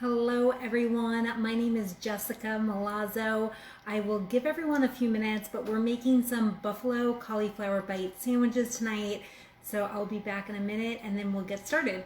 Hello everyone, my name is Jessica Malazzo. I will give everyone a few minutes, but we're making some Buffalo Cauliflower Bite Sandwiches tonight. So I'll be back in a minute and then we'll get started.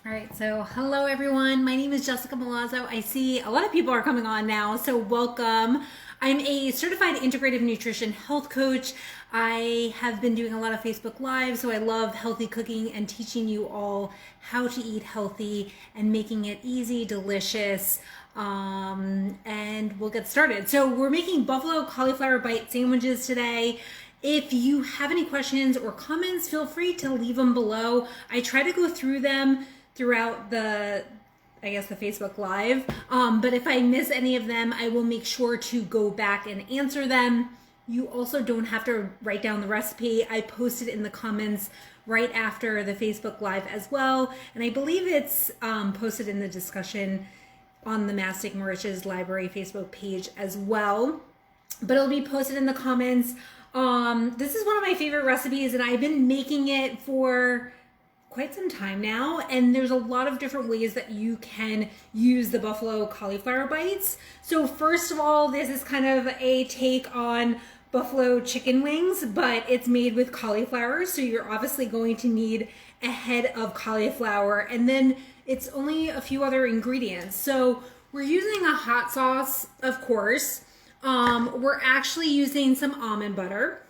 All right, so hello everyone. My name is Jessica Malazzo. I see a lot of people are coming on now, so welcome. I'm a certified integrative nutrition health coach. I have been doing a lot of Facebook Live, so I love healthy cooking and teaching you all how to eat healthy and making it easy, delicious, and we'll get started. So we're making Buffalo Cauliflower Bite Sandwiches today. If you have any questions or comments, feel free to leave them below. I try to go through them throughout the Facebook Live. But if I miss any of them, I will make sure to go back and answer them. You also don't have to write down the recipe. I post it in the comments right after the Facebook Live as well. And I believe it's posted in the discussion on the Mastic Mauritius Library Facebook page as well. But it'll be posted in the comments. This is one of my favorite recipes and I've been making it for quite some time now, and there's a lot of different ways that you can use the Buffalo Cauliflower Bites. So first of all, this is kind of a take on buffalo chicken wings, but it's made with cauliflower, so you're obviously going to need a head of cauliflower, and then it's only a few other ingredients. So we're using a hot sauce, of course. We're actually using some almond butter.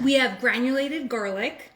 We have granulated garlic.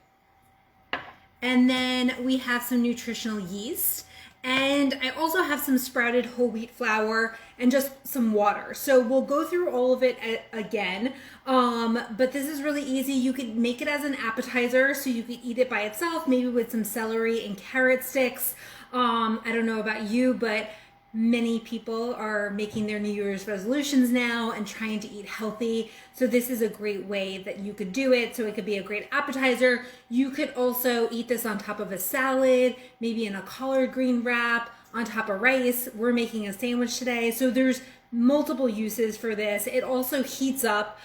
And then we have some nutritional yeast. And I also have some sprouted whole wheat flour and just some water. So we'll go through all of it again. But this is really easy. You could make it as an appetizer, so you could eat it by itself, maybe with some celery and carrot sticks. I don't know about you, but many people are making their New Year's resolutions now and trying to eat healthy. So this is a great way that you could do it. So it could be a great appetizer. You could also eat this on top of a salad, maybe in a collard green wrap, on top of rice. We're making a sandwich today. So there's multiple uses for this. It also heats up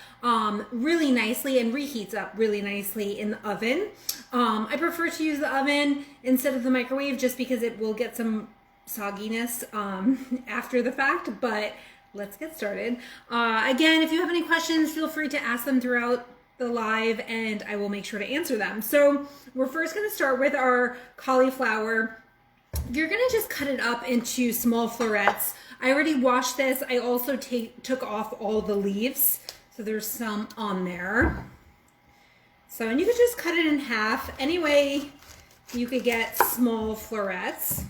really nicely and reheats up really nicely in the oven. I prefer to use the oven instead of the microwave just because it will get some sogginess after the fact, but let's get started. Again, if you have any questions, feel free to ask them throughout the live and I will make sure to answer them. So we're first going to start with our cauliflower. You're going to just cut it up into small florets. I already washed this. I also took off all the leaves, so there's some on there. So, and you could just cut it in half. Anyway, you could get small florets.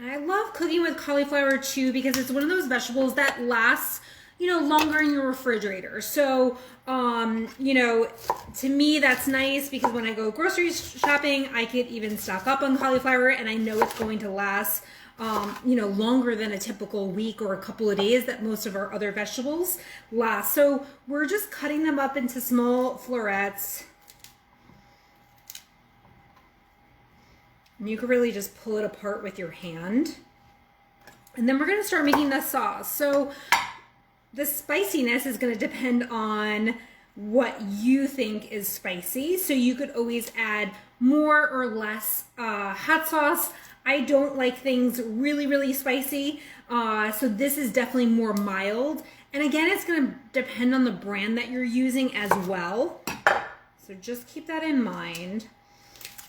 I love cooking with cauliflower too because it's one of those vegetables that lasts, longer in your refrigerator. So, to me that's nice because when I go grocery shopping, I could even stock up on cauliflower and I know it's going to last, longer than a typical week or a couple of days that most of our other vegetables last. So we're just cutting them up into small florets. And you can really just pull it apart with your hand. And then we're going to start making the sauce. So the spiciness is going to depend on what you think is spicy. So you could always add more or less hot sauce. I don't like things really, really spicy. So this is definitely more mild. And again, it's going to depend on the brand that you're using as well. So just keep that in mind.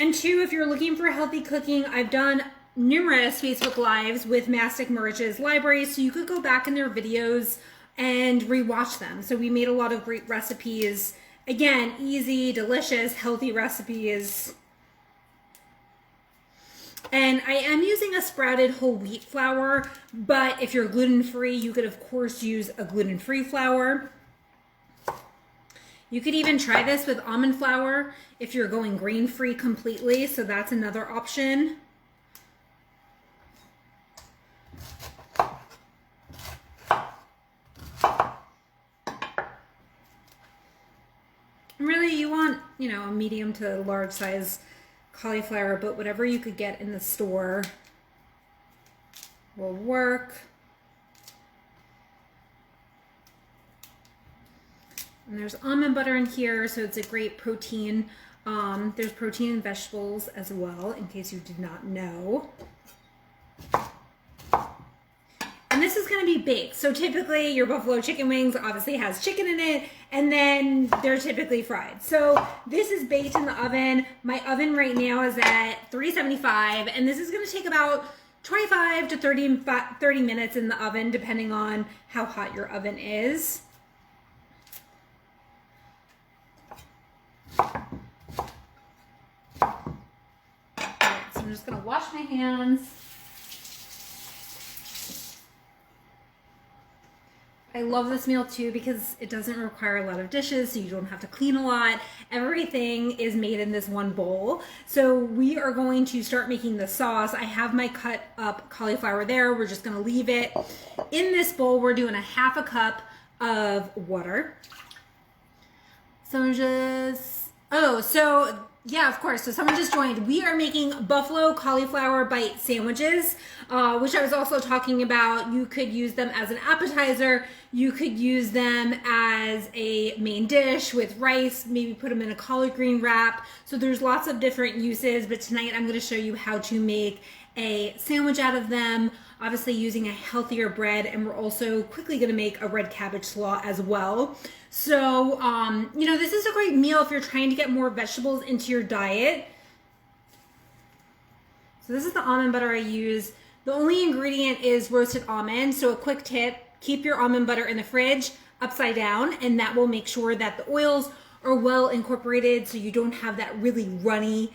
And two, if you're looking for healthy cooking, I've done numerous Facebook Lives with Mastic Mauritius Library, so you could go back in their videos and rewatch them. So we made a lot of great recipes. Again, easy, delicious, healthy recipes. And I am using a sprouted whole wheat flour, but if you're gluten-free, you could of course use a gluten-free flour. You could even try this with almond flour if you're going grain-free completely, so that's another option. Really, you want, you know, a medium to large size cauliflower, but whatever you could get in the store will work. And there's almond butter in here, so it's a great protein. There's protein in vegetables as well, in case you did not know. And this is going to be baked. So typically your buffalo chicken wings obviously has chicken in it, and then they're typically fried. So this is baked in the oven. My oven right now is at 375, and this is going to take about 25 to 30 minutes in the oven, depending on how hot your oven is. All right, so I'm just going to wash my hands. I love this meal too because it doesn't require a lot of dishes, so you don't have to clean a lot. Everything is made in this one bowl. So we are going to start making the sauce. I have my cut up cauliflower there. We're just gonna leave it in this bowl. We're doing a half a cup of water. So yeah, of course. So someone just joined. We are making Buffalo Cauliflower Bite Sandwiches, which I was also talking about. You could use them as an appetizer. You could use them as a main dish with rice, maybe put them in a collard green wrap. So there's lots of different uses, but tonight I'm going to show you how to make a sandwich out of them, obviously using a healthier bread, and we're also quickly going to make a red cabbage slaw as well. So, you know, this is a great meal if you're trying to get more vegetables into your diet. So this is the almond butter I use. The only ingredient is roasted almonds. So a quick tip, keep your almond butter in the fridge upside down, and that will make sure that the oils are well incorporated so you don't have that really runny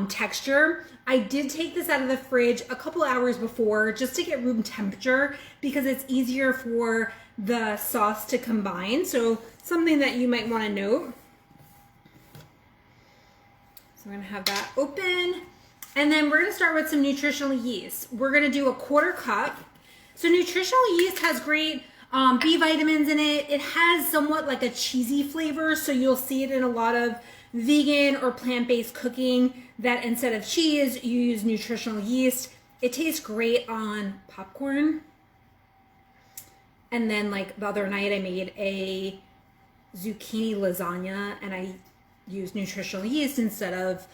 texture. I did take this out of the fridge a couple hours before just to get room temperature because it's easier for the sauce to combine. So something that you might want to note. So I'm going to have that open. And then we're going to start with some nutritional yeast. We're going to do a 1/4 cup. So nutritional yeast has great B vitamins in it. It has somewhat like a cheesy flavor, so you'll see it in a lot of vegan or plant-based cooking that instead of cheese, you use nutritional yeast. It tastes great on popcorn. And then like the other night I made a zucchini lasagna and I used nutritional yeast instead of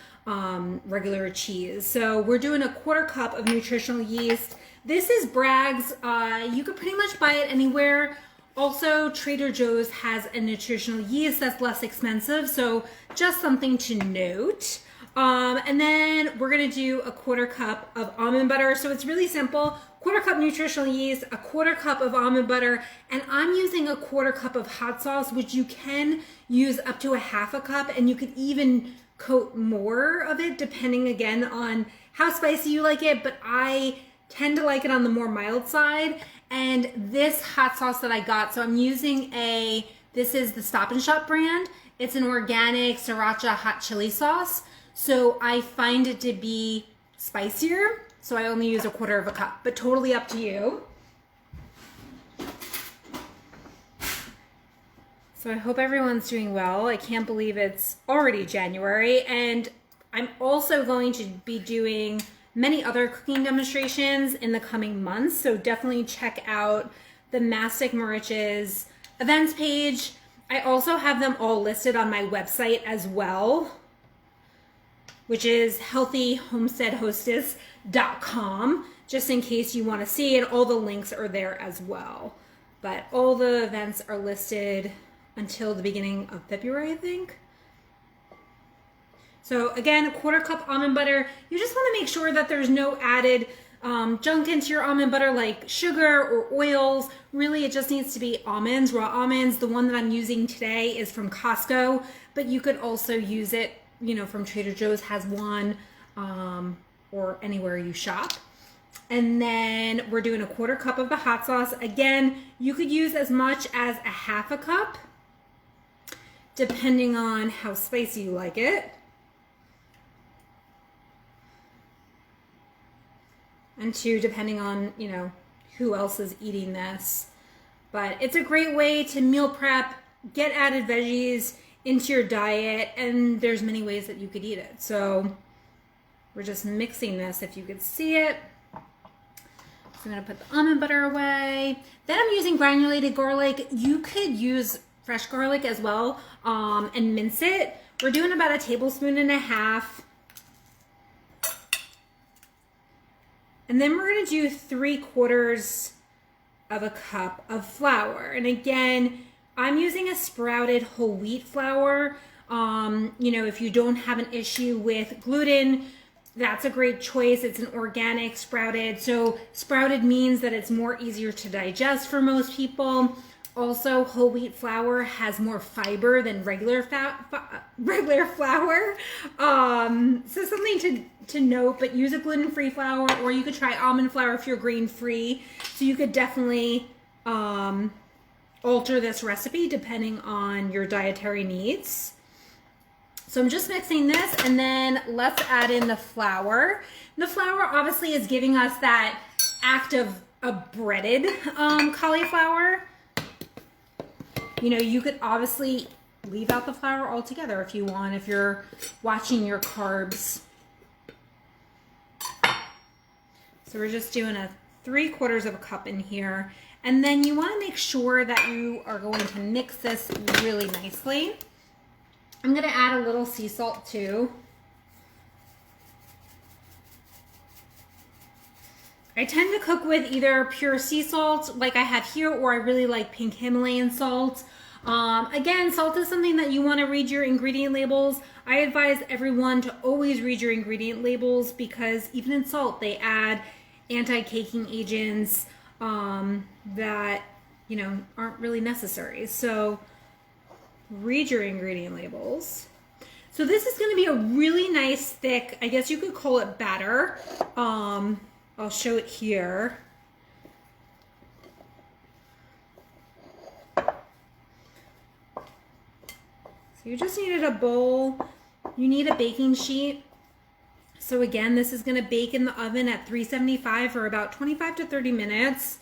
regular cheese. So we're doing a 1/4 cup of nutritional yeast. This is Bragg's. You could pretty much buy it anywhere. Also, Trader Joe's has a nutritional yeast that's less expensive, so just something to note. And then we're gonna do a 1/4 cup of almond butter. So it's really simple. 1/4 cup nutritional yeast, a 1/4 cup of almond butter, and I'm using a 1/4 cup of hot sauce, which you can use up to a half a cup, and you could even coat more of it depending again on how spicy you like it, but I tend to like it on the more mild side. And this hot sauce that I got, so I'm using this is the Stop and Shop brand. It's an organic sriracha hot chili sauce. So I find it to be spicier. So I only use a 1/4 cup, but totally up to you. So I hope everyone's doing well. I can't believe it's already January. And I'm also going to be doing many other cooking demonstrations in the coming months. So definitely check out the Mastic Marich's events page. I also have them all listed on my website as well, which is healthyhomesteadhostess.com, just in case you want to see it. All the links are there as well. But all the events are listed until the beginning of February, I think. So again, a 1/4 cup almond butter. You just want to make sure that there's no added junk into your almond butter like sugar or oils. Really, it just needs to be almonds, raw almonds. The one that I'm using today is from Costco, but you could also use it, you know, from Trader Joe's has one, or anywhere you shop. And then we're doing a 1/4 cup of the hot sauce. Again, you could use as much as a half a cup. depending on how spicy you like it. And 2, depending on, you know, who else is eating this. But it's a great way to meal prep, get added veggies into your diet, and there's many ways that you could eat it. So we're just mixing this, if you could see it. So I'm gonna put the almond butter away. Then I'm using granulated garlic. You could use fresh garlic as well, and mince it. We're doing about 1.5 tablespoons. And then we're gonna do 3/4 of a cup of flour. And again, I'm using a sprouted whole wheat flour. You know, if you don't have an issue with gluten, that's a great choice. It's an organic sprouted. So sprouted means that it's more easier to digest for most people. Also, whole wheat flour has more fiber than regular flour. So something to note, but use a gluten-free flour, or you could try almond flour if you're grain-free. So you could definitely alter this recipe depending on your dietary needs. So I'm just mixing this, and then let's add in the flour. The flour obviously is giving us that act of a breaded cauliflower. You know, you could obviously leave out the flour altogether if you want, if you're watching your carbs. So we're just doing 3/4 of a cup in here. And then you want to make sure that you are going to mix this really nicely. I'm going to add a little sea salt too. I tend to cook with either pure sea salt like I have here, or I really like pink Himalayan salt. Again, salt is something that you want to read your ingredient labels. I advise everyone to always read your ingredient labels, because even in salt they add anti-caking agents that, you know, aren't really necessary. So read your ingredient labels. So this is going to be a really nice thick, I guess you could call it batter. I'll show it here. So you just needed a bowl. You need a baking sheet. So again, this is going to bake in the oven at 375 for about 25 to 30 minutes.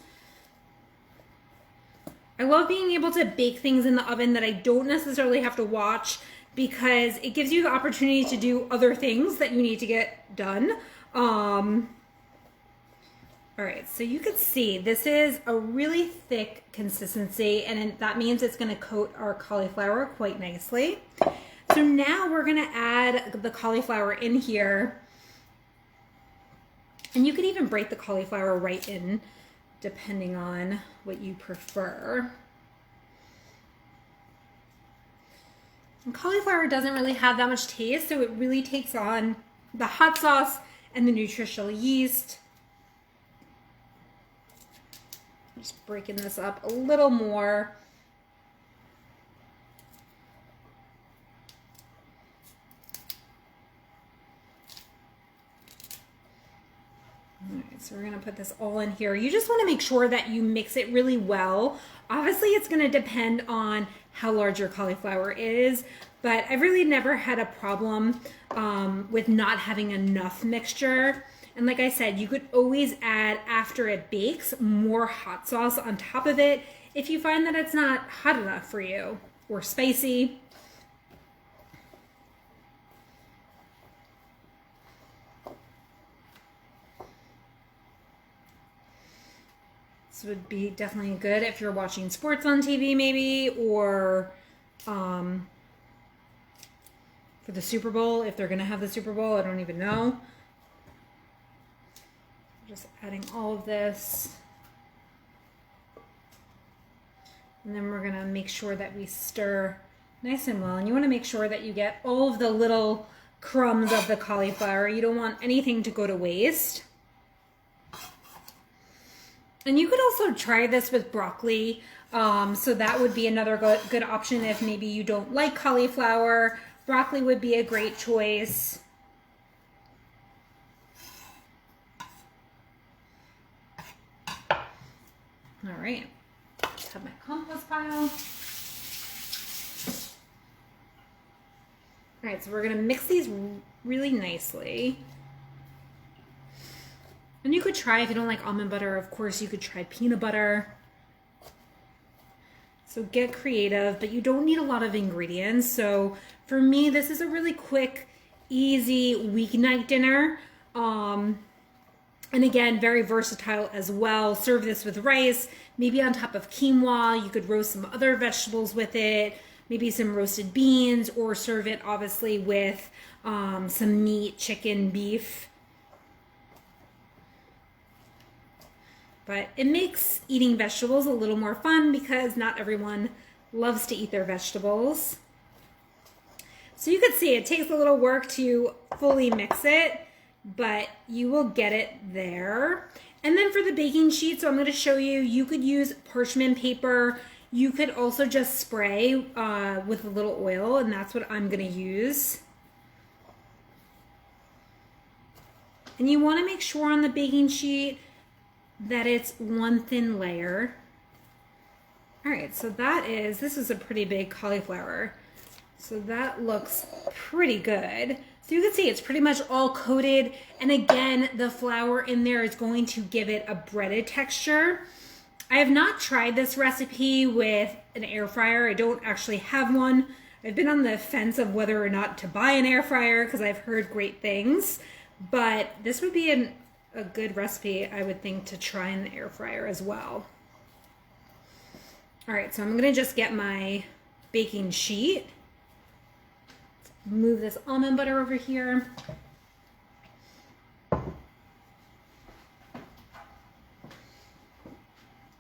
I love being able to bake things in the oven that I don't necessarily have to watch, because it gives you the opportunity to do other things that you need to get done. All right, so you can see this is a really thick consistency, and that means it's going to coat our cauliflower quite nicely. So now we're going to add the cauliflower in here, and you can even break the cauliflower right in depending on what you prefer. And cauliflower doesn't really have that much taste, so it really takes on the hot sauce and the nutritional yeast. Just breaking this up a little more. All right, so we're gonna put this all in here. You just wanna make sure that you mix it really well. Obviously, it's gonna depend on how large your cauliflower is, but I've really never had a problem with not having enough mixture. And like I said, you could always add, after it bakes, more hot sauce on top of it if you find that it's not hot enough for you or spicy. This would be definitely good if you're watching sports on TV maybe, or for the Super Bowl, if they're going to have the Super Bowl, I don't even know. Just adding all of this. And then we're gonna make sure that we stir nice and well. And you wanna make sure that you get all of the little crumbs of the cauliflower. You don't want anything to go to waste. And you could also try this with broccoli. So that would be another good option if maybe you don't like cauliflower. Broccoli would be a great choice. All right, let's have my compost pile. All right, so we're gonna mix these really nicely. And you could try, if you don't like almond butter, of course you could try peanut butter. So get creative, but you don't need a lot of ingredients. So for me, this is a really quick, easy weeknight dinner. And again, very versatile as well. Serve this with rice, maybe on top of quinoa. You could roast some other vegetables with it, maybe some roasted beans, or serve it obviously with some meat, chicken, beef. But it makes eating vegetables a little more fun because not everyone loves to eat their vegetables. So you can see it takes a little work to fully mix it, but you will get it there. And then for the baking sheet, so I'm going to show you, you could use parchment paper. You could also just spray with a little oil, and that's what I'm going to use. And you want to make sure on the baking sheet that it's one thin layer. All right, so this is a pretty big cauliflower. So that looks pretty good. So you can see it's pretty much all coated. And again, the flour in there is going to give it a breaded texture. I have not tried this recipe with an air fryer. I don't actually have one. I've been on the fence of whether or not to buy an air fryer because I've heard great things. But this would be a good recipe, I would think, to try in the air fryer as well. All right, so I'm gonna just get my baking sheet. Move this almond butter over here.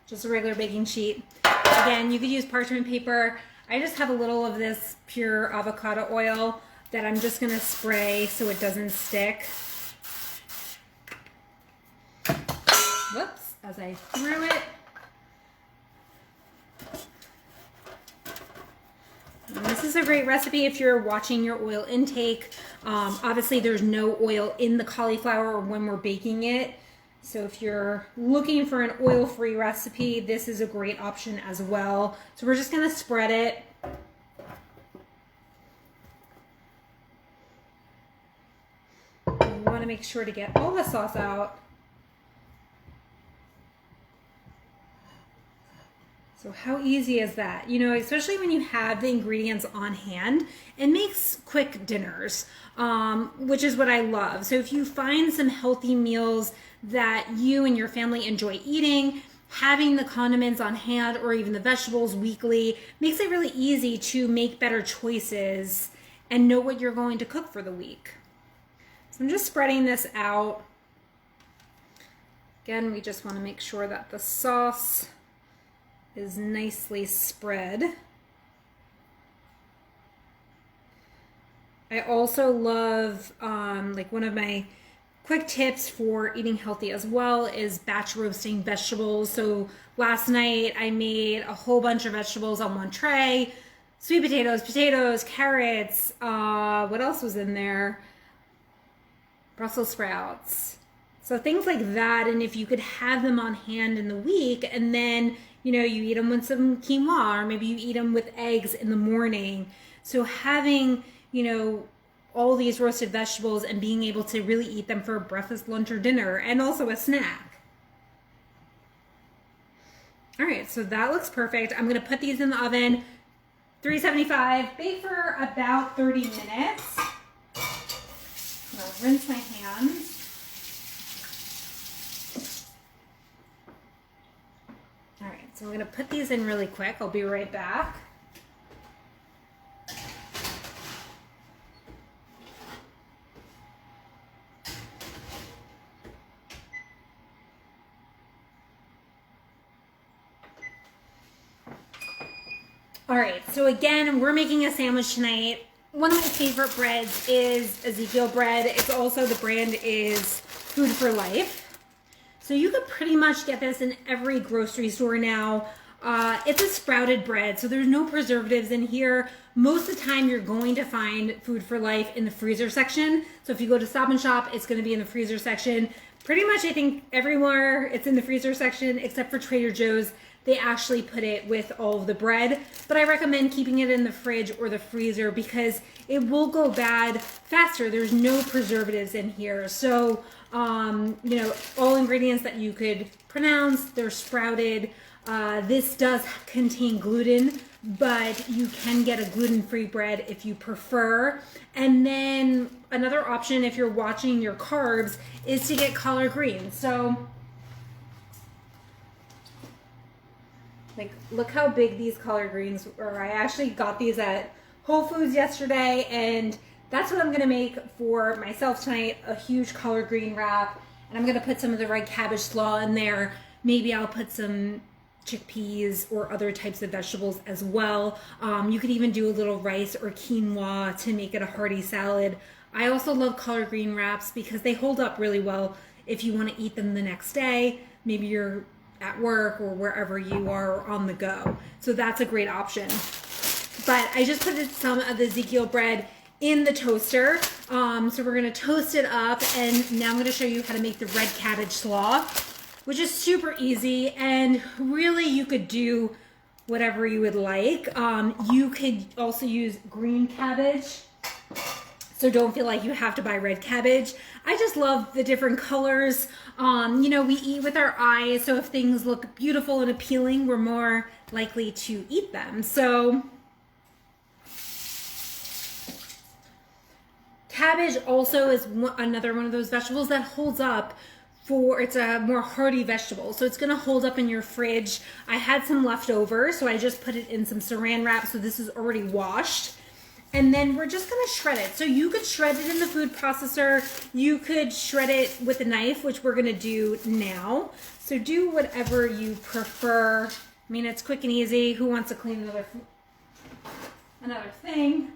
Just a regular baking sheet. Again, you could use parchment paper. I just have a little of this pure avocado oil that I'm just gonna spray so it doesn't stick. Whoops, as I threw it. And this is a great recipe if you're watching your oil intake. Obviously, there's no oil in the cauliflower when we're baking it. So if you're looking for an oil-free recipe, this is a great option as well. So we're just gonna spread it. You wanna make sure to get all the sauce out. So how easy is that? You know, especially when you have the ingredients on hand, it makes quick dinners, which is what I love. So if you find some healthy meals that you and your family enjoy eating, having the condiments on hand or even the vegetables weekly makes it really easy to make better choices and know what you're going to cook for the week. So I'm just spreading this out. Again, we just want to make sure that the sauce is nicely spread. I also love, like one of my quick tips for eating healthy as well is batch roasting vegetables. So last night I made a whole bunch of vegetables on one tray. Sweet potatoes, carrots, what else was in there? Brussels sprouts. So things like that, and if you could have them on hand in the week, and then, you know, you eat them with some quinoa, or maybe you eat them with eggs in the morning. So having, you know, all these roasted vegetables and being able to really eat them for breakfast, lunch, or dinner, and also a snack. All right, so that looks perfect. I'm gonna put these in the oven, 375, bake for about 30 minutes. I'm gonna rinse my hands. All right, so I'm gonna put these in really quick. I'll be right back. All right, so again, we're making a sandwich tonight. One of my favorite breads is Ezekiel bread. It's also, the brand is Food for Life. So you could pretty much get this in every grocery store now. It's a sprouted bread, so there's no preservatives in here. Most of the time you're going to find Food for Life in the freezer section. So if you go to Stop and Shop, it's gonna be in the freezer section. Pretty much I think everywhere it's in the freezer section except for Trader Joe's. they actually put it with all of the bread, but I recommend keeping it in the fridge or the freezer because it will go bad faster. There's no preservatives in here. So, you know, all ingredients that you could pronounce, they're sprouted. This does contain gluten, but you can get a gluten-free bread if you prefer. And then another option, if you're watching your carbs, is to get collard greens. So, like, look how big these collard greens are. I actually got these at Whole Foods yesterday, and that's what I'm gonna make for myself tonight, a huge collard green wrap. And I'm gonna put some of the red cabbage slaw in there. Maybe I'll put some chickpeas or other types of vegetables as well. You could even do a little rice or quinoa to make it a hearty salad. I also love collard green wraps because they hold up really well if you want to eat them the next day. Maybe you're at work or wherever you are on the go. So that's a great option. But I just put some of the Ezekiel bread in the toaster. So we're gonna toast it up, and now I'm gonna show you how to make the red cabbage slaw, which is super easy, and really you could do whatever you would like. You could also use green cabbage, so don't feel like you have to buy red cabbage. I just love the different colors. You know, we eat with our eyes, so if things look beautiful and appealing, we're more likely to eat them. So cabbage also is another one of those vegetables that holds up. It's a more hearty vegetable, so it's gonna hold up in your fridge. I had some left over, so I just put it in some saran wrap, so this is already washed. And then we're just gonna shred it. So you could shred it in the food processor, you could shred it with a knife, which we're gonna do now. So do whatever you prefer. I mean, it's quick and easy. Who wants to clean another thing?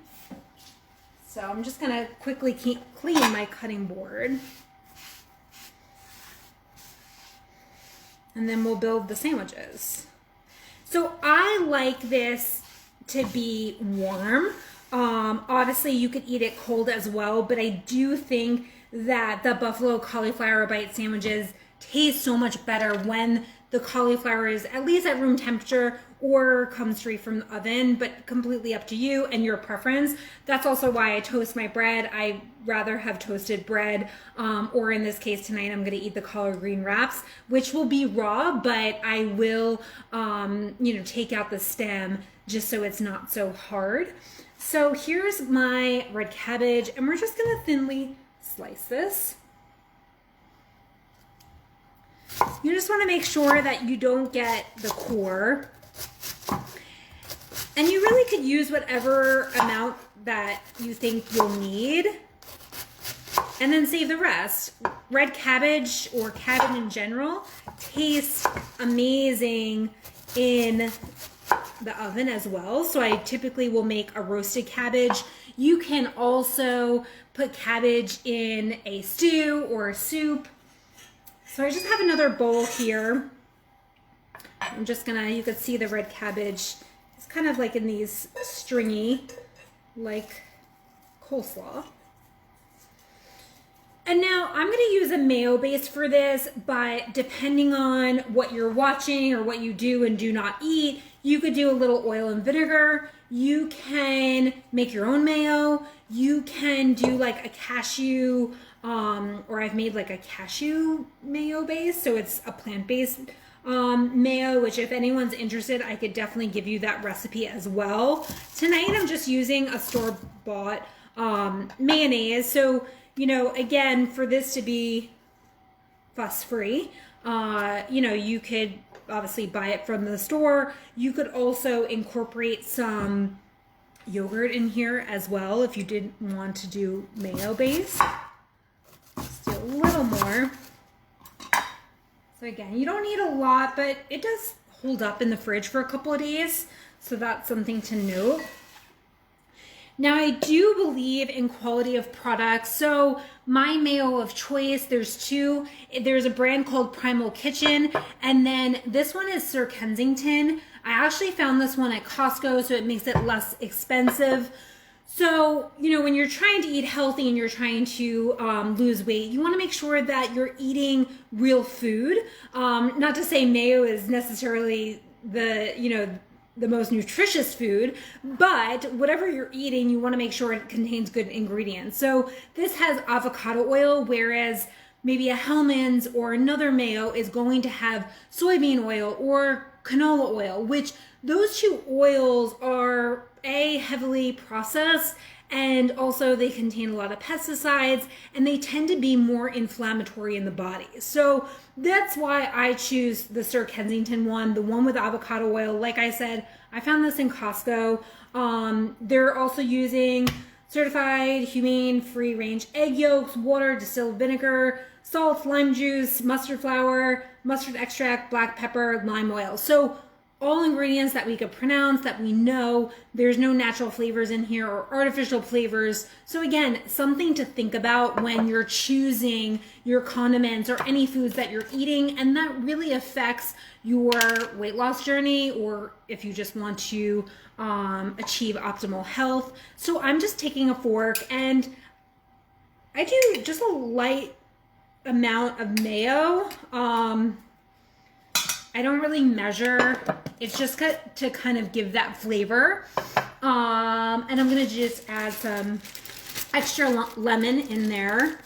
So I'm just gonna quickly clean my cutting board. And then we'll build the sandwiches. So I like this to be warm. Obviously you could eat it cold as well, but I do think that the Buffalo Cauliflower Bite Sandwiches taste so much better when the cauliflower is at least at room temperature or comes straight from the oven, but completely up to you and your preference. That's also why I toast my bread. I rather have toasted bread, or in this case tonight, I'm gonna eat the collard green wraps, which will be raw, but I will, you know, take out the stem just so it's not so hard. So here's my red cabbage, and we're just gonna thinly slice this. You just wanna make sure that you don't get the core. And you really could use whatever amount that you think you'll need and then save the rest. Red cabbage or cabbage in general tastes amazing in the oven as well. So I typically will make a roasted cabbage. You can also put cabbage in a stew or a soup. So I just have another bowl here. I'm just gonna, you could see the red cabbage. It's kind of like in these stringy, like coleslaw. And now I'm gonna use a mayo base for this, but depending on what you're watching or what you do and do not eat, you could do a little oil and vinegar. You can make your own mayo. You can do like a cashew, or I've made like a cashew mayo base, so it's a plant-based mayo, which if anyone's interested, I could definitely give you that recipe as well. Tonight I'm just using a store-bought mayonnaise. So, you know, again, for this to be fuss-free, you know, you could obviously buy it from the store. You could also incorporate some yogurt in here as well if you didn't want to do mayo base. Just do a little more. So again, you don't need a lot, but it does hold up in the fridge for a couple of days. So that's something to note. Now I do believe in quality of products. So my mayo of choice, there's two. There's a brand called Primal Kitchen, and then this one is Sir Kensington. I actually found this one at Costco, so it makes it less expensive. So, you know, when you're trying to eat healthy and you're trying to lose weight, you want to make sure that you're eating real food. Not to say mayo is necessarily the most nutritious food, but whatever you're eating, you want to make sure it contains good ingredients. So this has avocado oil, whereas maybe a Hellmann's or another mayo is going to have soybean oil or canola oil, which those two oils are heavily processed, and also they contain a lot of pesticides, and they tend to be more inflammatory in the body. So that's why I choose the Sir Kensington one, the one with avocado oil. Like I said, I found this in Costco. They're also using certified humane free range egg yolks, water, distilled vinegar, salt, lime juice, mustard flour, mustard extract, black pepper, lime oil. So all ingredients that we could pronounce, that we know. There's no natural flavors in here or artificial flavors. So again, something to think about when you're choosing your condiments or any foods that you're eating, and that really affects your weight loss journey, or if you just want to achieve optimal health. So I'm just taking a fork and I do just a light amount of mayo. I don't really measure. It's just to kind of give that flavor. And I'm going to just add some extra lemon in there.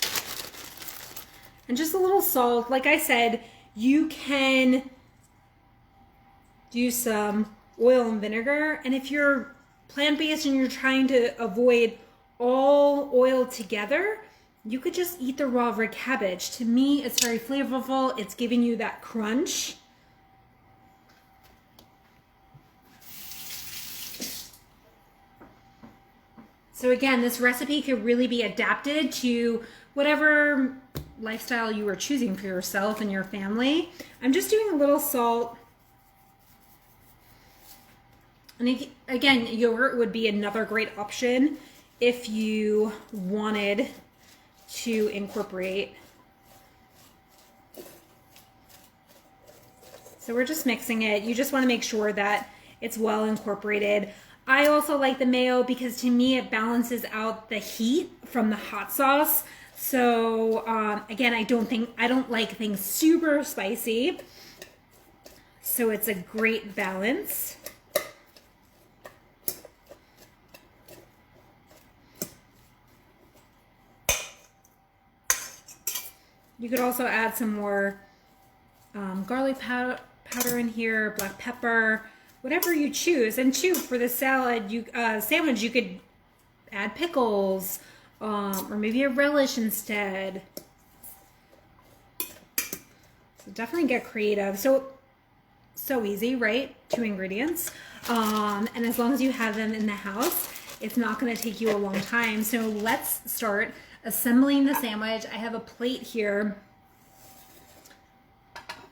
And just a little salt. Like I said, you can do some oil and vinegar. And if you're plant-based and you're trying to avoid all oil together, you could just eat the raw red cabbage. To me, it's very flavorful. It's giving you that crunch. So again, this recipe could really be adapted to whatever lifestyle you are choosing for yourself and your family. I'm just doing a little salt. And again, yogurt would be another great option if you wanted to incorporate. So we're just mixing it. You just want to make sure that it's well incorporated. I also like the mayo because to me it balances out the heat from the hot sauce. So again, I don't like things super spicy. So it's a great balance. You could also add some more garlic powder in here, black pepper, whatever you choose. And too, for the salad, sandwich, you could add pickles, or maybe a relish instead. So definitely get creative. So easy, right? 2 ingredients. And as long as you have them in the house, it's not going to take you a long time. So let's start assembling the sandwich. I have a plate here.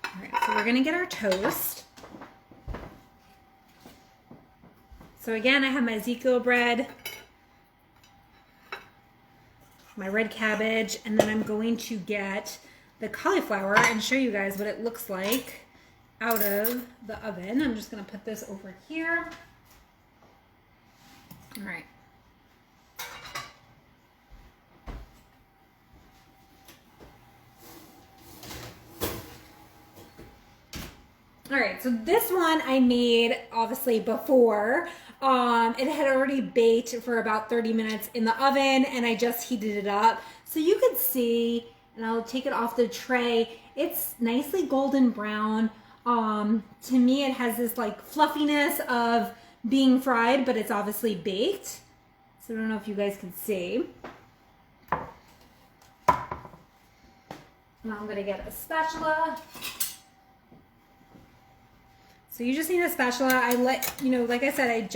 All right, so we're going to get our toast. So again, I have my Ezekiel bread, my red cabbage, and then I'm going to get the cauliflower and show you guys what it looks like out of the oven. I'm just going to put this over here. All right. All right, so this one I made obviously before. It had already baked for about 30 minutes in the oven, and I just heated it up. So you could see, and I'll take it off the tray, it's nicely golden brown. To me, it has this like fluffiness of being fried, but it's obviously baked. So I don't know if you guys can see. Now I'm gonna get a spatula. So you just need a spatula. Like I said, let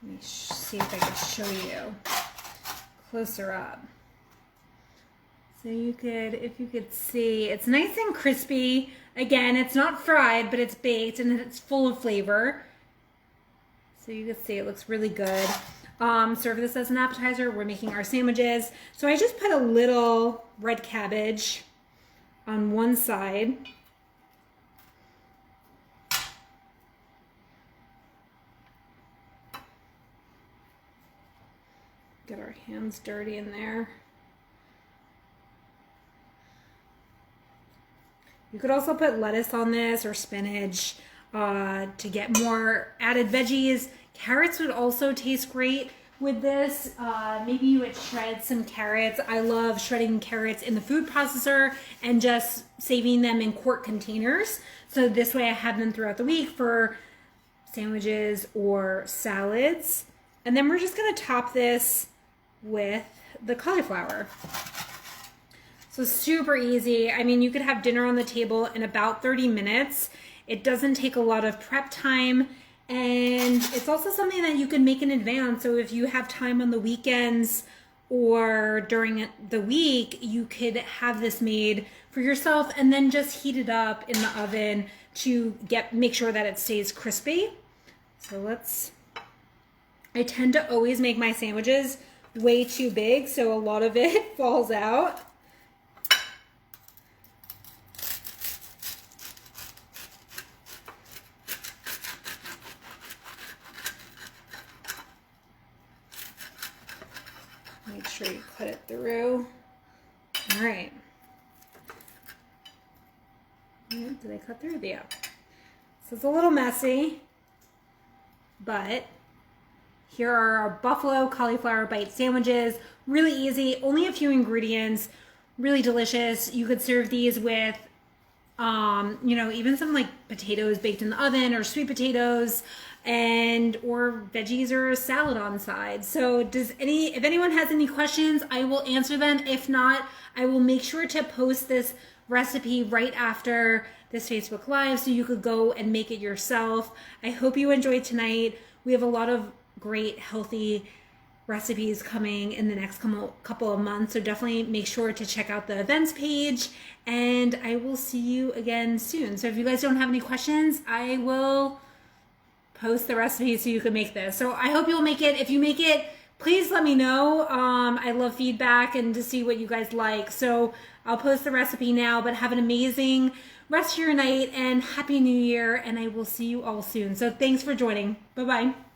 me see if I can show you closer up. So if you could see, it's nice and crispy. Again, it's not fried, but it's baked and it's full of flavor. So you can see it looks really good. Serve this as an appetizer. We're making our sandwiches. So I just put a little red cabbage on one side. Get our hands dirty in there. You could also put lettuce on this or spinach to get more added veggies. Carrots would also taste great with this. Maybe you would shred some carrots. I love shredding carrots in the food processor and just saving them in quart containers. So this way I have them throughout the week for sandwiches or salads. And then we're just gonna top this with the cauliflower. So super easy. I mean, you could have dinner on the table in about 30 minutes. It doesn't take a lot of prep time, and it's also something that you can make in advance. So if you have time on the weekends or during the week, you could have this made for yourself and then just heat it up in the oven to make sure that it stays crispy. So I tend to always make my sandwiches way too big, so a lot of it falls out. Make sure you cut it through. All right. Did I cut through? Yeah. So it's a little messy, but here are our Buffalo Cauliflower Bite Sandwiches. Really easy, only a few ingredients, really delicious. You could serve these with, even some like potatoes baked in the oven or sweet potatoes or veggies or a salad on the side. So if anyone has any questions, I will answer them. If not, I will make sure to post this recipe right after this Facebook Live so you could go and make it yourself. I hope you enjoyed tonight. We have a lot of great healthy recipes coming in the next couple of months, so definitely make sure to check out the events page, and I will see you again soon. So if you guys don't have any questions, I will post the recipe so you can make this. So I hope you'll make it. If you make it, please let me know. I love feedback and to see what you guys like. So I'll post the recipe now, but have an amazing rest of your night and Happy New Year, and I will see you all soon. So thanks for joining. Bye-bye.